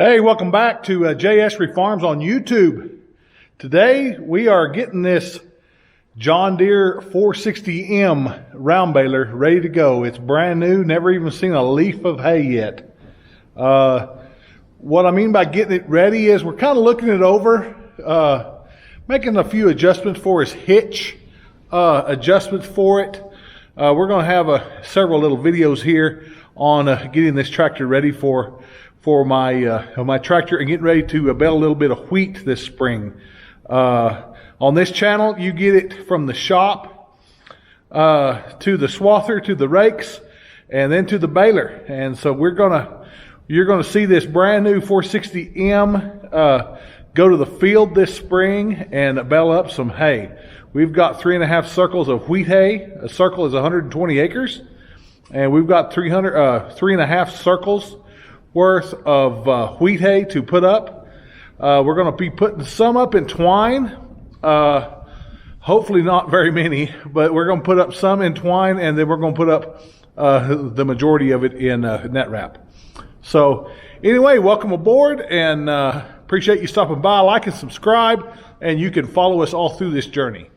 Hey, welcome back to Essary Farms on YouTube. Today we are getting this John Deere 460M round baler ready to go. It's brand new, never even seen a leaf of hay yet. What I mean by getting it ready is we're kind of looking it over, making a few adjustments for his hitch, adjustments for it. We're going to have several little videos here on getting this tractor ready for my tractor and getting ready to bale a little bit of wheat this spring. On this channel, you get it from the shop to the swather, to the rakes, and then to the baler. And so you're gonna see this brand new 460M go to the field this spring and bale up some hay. We've got 3.5 circles of wheat hay. A circle is 120 acres, and we've got 3.5 circles worth of wheat hay to put up. We're going to be putting some up in twine. Hopefully not very many, but we're going to put up some in twine, and then we're going to put up the majority of it in net wrap. So anyway, welcome aboard, and appreciate you stopping by. Like and subscribe, and you can follow us all through this journey.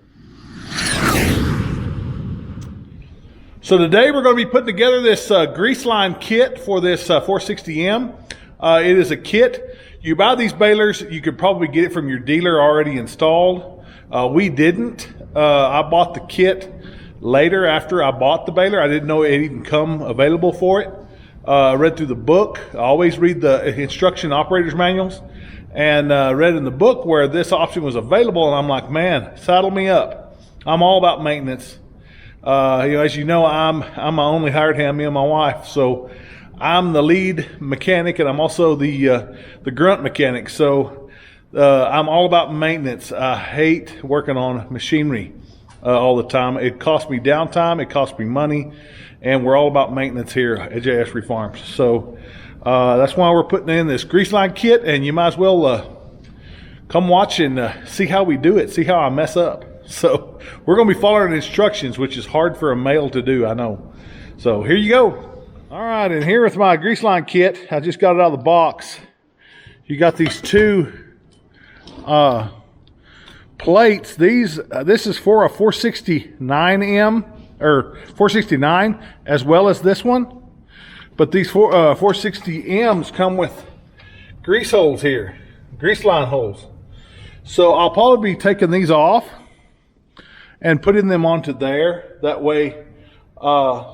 So today we're going to be putting together this grease line kit for this 460M. It is a kit. You buy these balers, you could probably get it from your dealer already installed. We didn't. I bought the kit later after I bought the baler. I didn't know it even come available for it. I read through the book. I always read the instruction operator's manuals, and read in the book where this option was available, and I'm like, man, saddle me up. I'm all about maintenance. As you know, I'm my only hired hand, me and my wife. So I'm the lead mechanic, and I'm also the grunt mechanic. So I'm all about maintenance. I hate working on machinery all the time. It costs me downtime, it costs me money, and we're all about maintenance here at Essary Farms. So that's why we're putting in this grease line kit, and you might as well come watch and see how we do it, see how I mess up. So we're going to be following instructions, which is hard for a male to do, I know. So here you go. All right, and here with my grease line kit, I just got it out of the box. You got these two plates. This is for a 469M or 469 as well as this one. But these 460Ms come with grease holes here, grease line holes. So I'll probably be taking these off and putting them onto there. That way I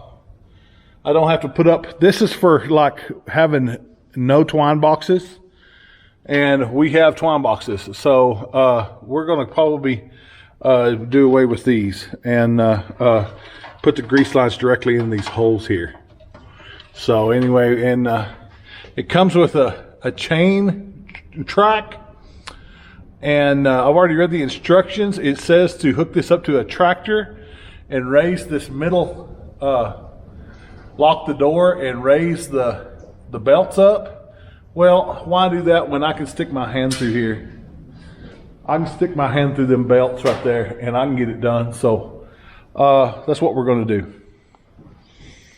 don't have to put up. This is for like having no twine boxes, and we have twine boxes. So we're going to probably do away with these and put the grease lines directly in these holes here. So anyway, and it comes with a chain track. And I've already read the instructions. It says to hook this up to a tractor and raise this middle, lock the door and raise the belts up. Well, why do that when I can stick my hand through here? I can stick my hand through them belts right there and I can get it done. So that's what we're going to do.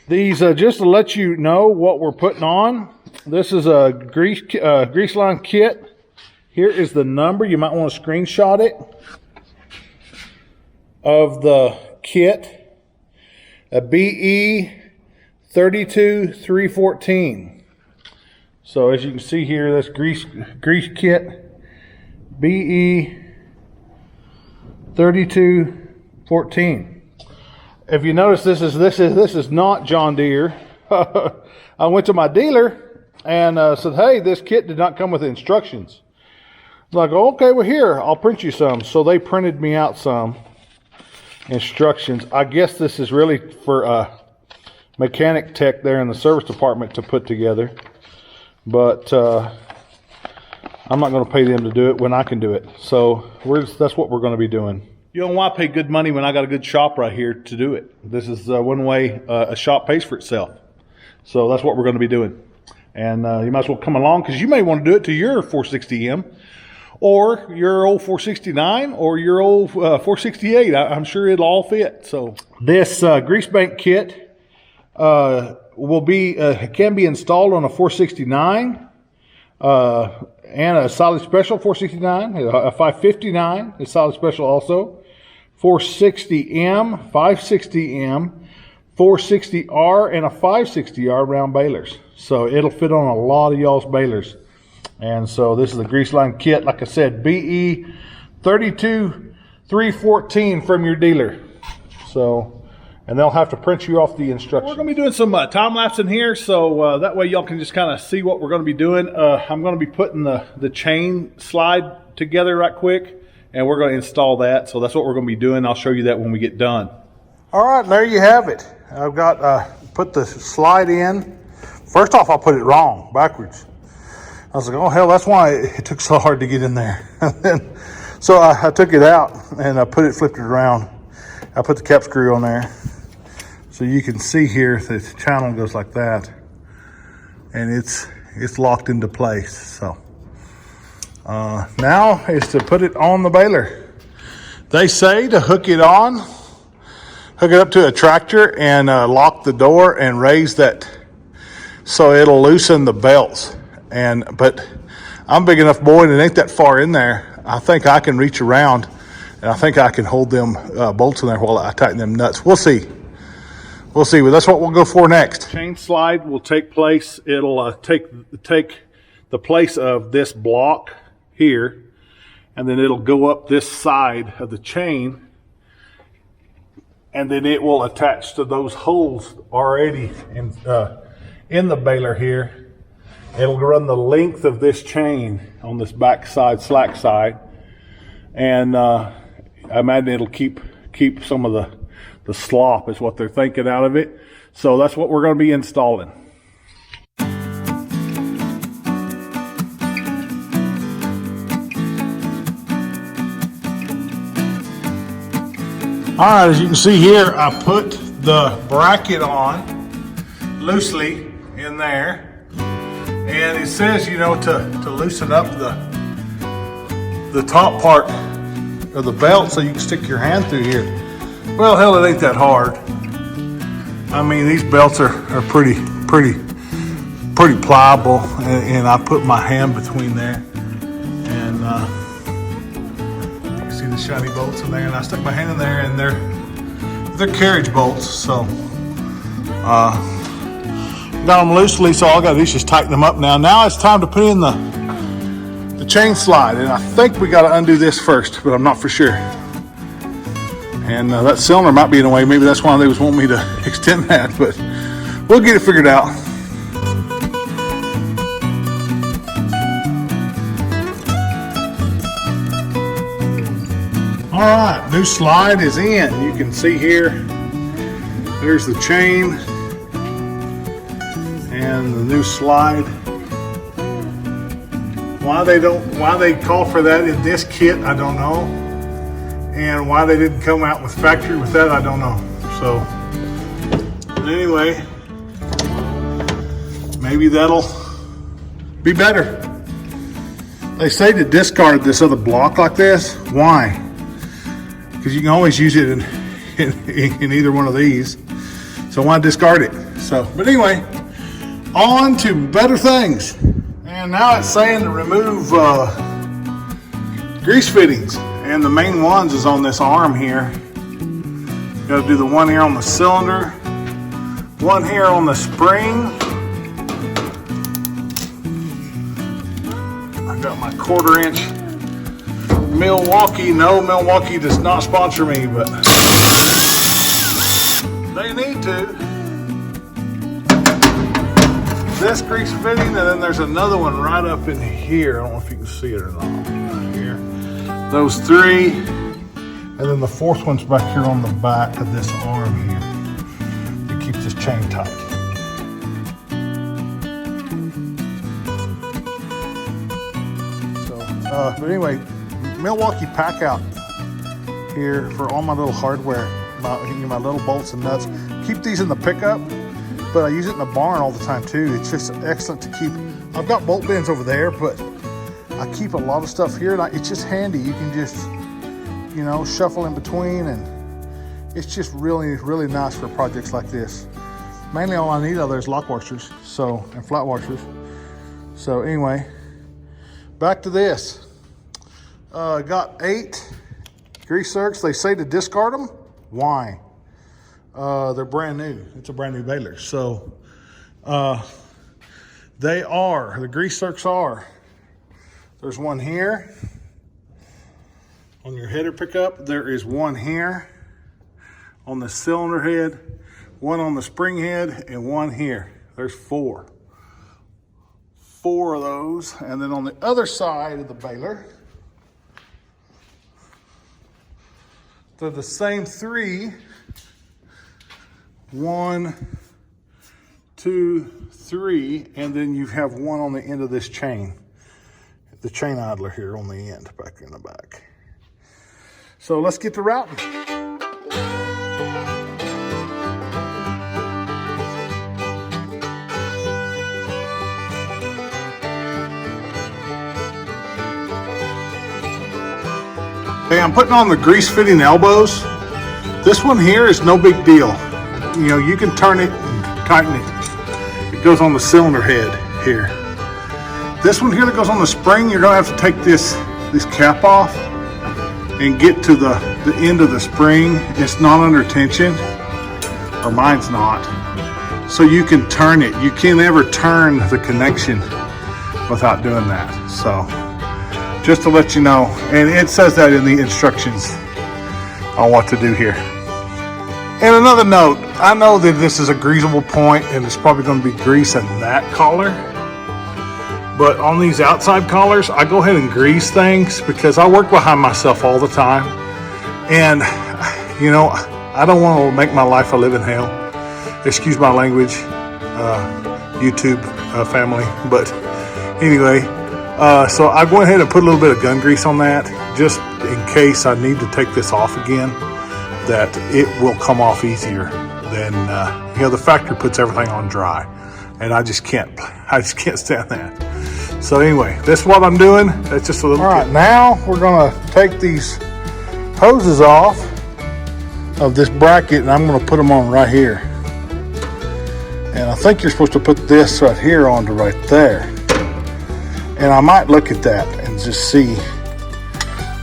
These, just to let you know what we're putting on, this is a grease line kit. Here is the number. You might want to screenshot it of the kit. A BE 32314. So as you can see here, that's grease kit BE 3214. If you notice, this is not John Deere. I went to my dealer and said, hey, this kit did not come with instructions. Like, okay, well here, I'll print you some. So they printed me out some instructions. I guess this is really for mechanic tech there in the service department to put together. But I'm not going to pay them to do it when I can do it. So that's what we're going to be doing. You know why I pay good money when I got a good shop right here to do it? This is one way a shop pays for itself. So that's what we're going to be doing. And you might as well come along, because you may want to do it to your 460M. Or your old 469 or your old 468. I'm sure it'll all fit. So this grease bank kit can be installed on a 469. and a solid special 469, a 559 is solid special also, 460M, 560M, 460R, and a 560R round balers. So it'll fit on a lot of y'all's balers. And so this is the grease line kit. Like I said, BE 32314 from your dealer. So, and they'll have to print you off the instructions. We're going to be doing some time lapse in here, so that way y'all can just kind of see what we're going to be doing. I'm going to be putting the chain slide together right quick, and we're going to install that. So that's what we're going to be doing. I'll show you that when we get done. All right, there you have it. I've got put the slide in. First off, I put it wrong, backwards. I was like, oh hell, that's why it took so hard to get in there. So I took it out and I flipped it around. I put the cap screw on there. So you can see here the channel goes like that. And it's locked into place. So now is to put it on the baler. They say to hook it up to a tractor and lock the door and raise that so it'll loosen the belts. But I'm a big enough boy and it ain't that far in there. I think I can reach around and I think I can hold them bolts in there while I tighten them nuts. We'll see. We'll see, but that's what we'll go for next. Chain slide will take place. It'll take the place of this block here, and then it'll go up this side of the chain, and then it will attach to those holes already in the baler here. It'll run the length of this chain on this back side, slack side, and I imagine it'll keep some of the slop is what they're thinking out of it. So that's what we're going to be installing. All right, as you can see here, I put the bracket on loosely in there. And it says, you know, to loosen up the top part of the belt so you can stick your hand through here. Well, hell, it ain't that hard. I mean, these belts are pretty pliable, and I put my hand between there, and you can see the shiny bolts in there, and I stuck my hand in there, and they're carriage bolts, so got them loosely, so all I got to do is just tighten them up now. Now it's time to put in the chain slide, and I think we got to undo this first, but I'm not for sure. And that cylinder might be in the way. Maybe that's why they was wanting me to extend that, but we'll get it figured out. All right, new slide is in. You can see here, there's the chain and the new slide. Why they call for that in this kit, I don't know. And why they didn't come out with factory with that, I don't know. So, but anyway, maybe that'll be better. They say to discard this other block like this. Why? Because you can always use it in either one of these. So why discard it? So, but anyway, on to better things. And now it's saying to remove grease fittings. And the main ones is on this arm here. Got to do the one here on the cylinder, one here on the spring. I got my 1/4 inch Milwaukee. No, Milwaukee does not sponsor me, but they need to. This grease fitting, and then there's another one right up in here. I don't know if you can see it or not. Right here. Those 3, and then the 4th one's back here on the back of this arm here. It keeps this chain tight. So, but anyway, Milwaukee pack out here for all my little hardware, my little bolts and nuts. Keep these in the pickup, but I use it in the barn all the time too. It's just excellent to keep. I've got bolt bins over there, but I keep a lot of stuff here, and it's just handy. You can just, you know, shuffle in between, and it's just really, really nice for projects like this. Mainly all I need are those lock washers, and flat washers. So anyway, back to this. Got 8 grease zerks. They say to discard them. Why? They're brand new. It's a brand new baler. So the grease zerks are. There's one here on your header pickup. There is one here on the cylinder head, one on the spring head, and one here. There's 4. 4 of those. And then on the other side of the baler, they're the same 3. 1, 2, 3, and then you have one on the end of this chain. The chain idler here on the end, back in the back. So let's get to routing. Okay, I'm putting on the grease fitting elbows. This one here is no big deal. You know, you can turn it and tighten it. It goes on the cylinder head here. This one here that goes on the spring, you're gonna have to take this cap off and get to the end of the spring. It's not under tension, or mine's not. So you can turn it. You can't ever turn the connection without doing that. So just to let you know, and it says that in the instructions on what to do here. And another note, I know that this is a greasable point and it's probably going to be grease in that collar. But on these outside collars, I go ahead and grease things because I work behind myself all the time. And, you know, I don't want to make my life a living hell. Excuse my language, YouTube family. But anyway, so I go ahead and put a little bit of gun grease on that just in case I need to take this off again, that it will come off easier than, you know, the factory puts everything on dry. And I just can't stand that. So anyway, this is what I'm doing. That's just a little. All right, now we're gonna take these hoses off of this bracket and I'm gonna put them on right here. And I think you're supposed to put this right here onto right there. And I might look at that and just see,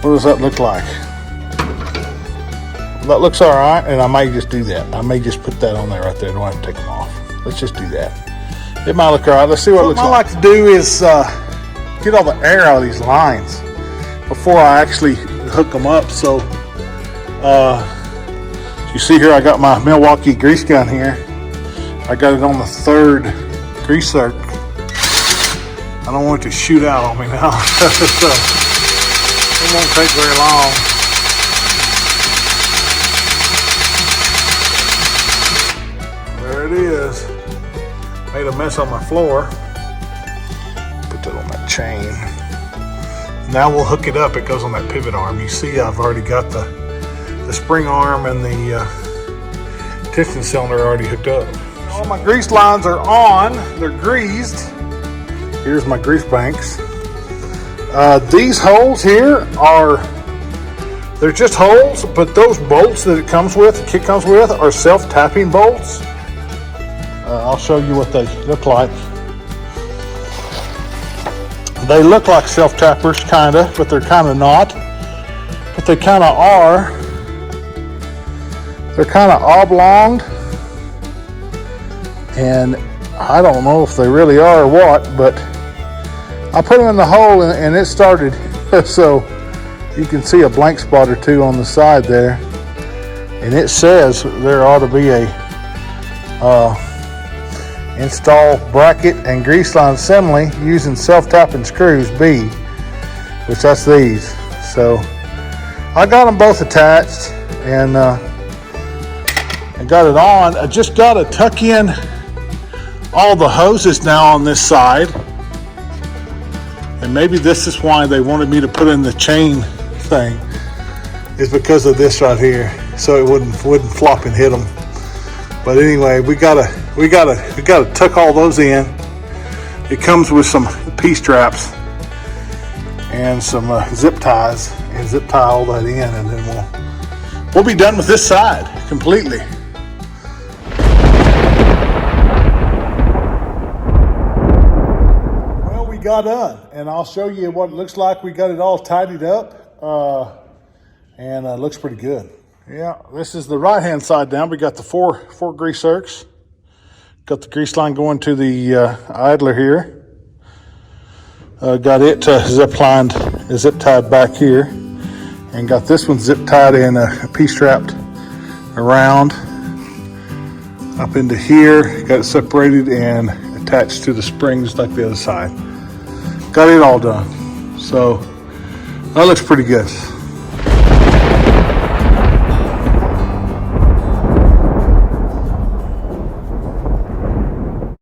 what does that look like? That looks all right, and I may just do that. I may just put that on there right there. Don't have to take them off. Let's just do that. It might look all right. Let's see what it looks like. What I like to do is get all the air out of these lines before I actually hook them up. So you see here, I got my Milwaukee grease gun here. I got it on the 3rd grease zerk. I don't want it to shoot out on me now. So it won't take very long. There it is. Made a mess on my floor. Put that on that chain. Now we'll hook it up. It goes on that pivot arm. You see I've already got the spring arm and the tension cylinder already hooked up. All my grease lines are on. They're greased. Here's my grease banks. These holes here they're just holes, but those bolts that the kit comes with, are self-tapping bolts. I'll show you what they look like. They look like self-tappers, kinda, but they're kinda not. But they kinda are. They're kinda oblong. And I don't know if they really are or what, but I put them in the hole and it started. So you can see a blank spot or two on the side there. And it says there ought to be a install bracket and grease line assembly using self-tapping screws B, which that's these. So I got them both attached and I got it on. I just got to tuck in all the hoses now on this side, and maybe this is why they wanted me to put in the chain thing, is because of this right here, so it wouldn't flop and hit them. But anyway, we gotta tuck all those in. It comes with some P-straps and some zip ties, and zip tie all that in, and then we'll be done with this side completely. got done, and I'll show you what it looks like. We got it all tidied up, and it looks pretty good. Yeah, this is the right-hand side down. We got the four grease zerks. Got the grease line going to the idler here. Got it zip tied back here, and got this one zip tied and P-strapped around up into here. Got it separated and attached to the springs like the other side. Got it all done. So that looks pretty good.